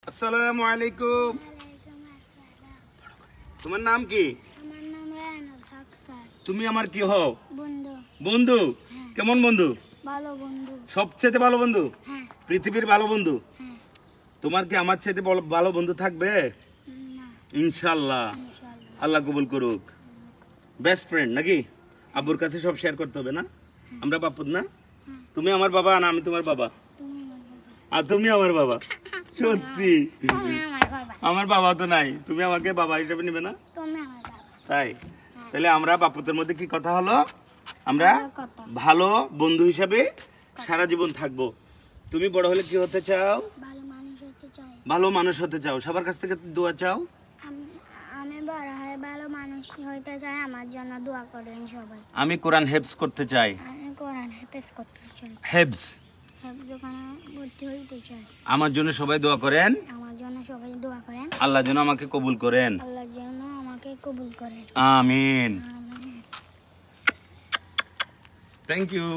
আসসালামু আলাইকুম। তোমার নাম কি? আমার নাম রায়হানুল হক স্যার। তুমি আমার কি হও? বন্ধু। বন্ধু? কেমন বন্ধু? ভালো বন্ধু। সবচেয়ে ভালো বন্ধু? হ্যাঁ। পৃথিবীর ভালো বন্ধু? হ্যাঁ। তোমার কি আমার চাইতে ভালো বন্ধু থাকবে? না। ইনশাআল্লাহ। ইনশাআল্লাহ। আল্লাহ কবুল করুক। বেস্ট ফ্রেন্ড নাকি? আব্বুর কাছে সব শেয়ার করতে হবে না? আমরা বাপুত না? তুমি আমার বাবা না আমি তোমার বাবা? তুমি আমার বাবা। আর তুমি আমার বাবা? সত্যি? তুমি আমার বাবা। আমার বাবা তো নাই, তুমি আমাকে বাবা হিসেবে নিবে না? তুমি আমার বাবা। তাই? তাহলে আমরা বাপুতের মধ্যে কি কথা হলো? আমরা ভালো কথা। ভালো বন্ধু হিসাবে সারা জীবন থাকবো। তুমি বড় হলে কি হতে চাও? ভালো মানুষ হতে চাই। ভালো মানুষ হতে চাও, সবার কাছ থেকে দোয়া চাও। আমি বড় হয়ে ভালো মানুষ হতে চাই, আমার জন্য দোয়া করেন সবাই। আমি কোরআন হেফজ করতে চাই। আমি কোরআন হেফেজ করতে চাই। হেফজ দোকানে ভর্তি হইতে চাই। আমার জন্য সবাই দোয়া করেন। আমার জন্য সবাই দোয়া করেন। আল্লাহ যেন আমাকে কবুল করেন। আল্লাহ যেন আমাকে কবুল করেন। আমিন। আমিন। Thank you.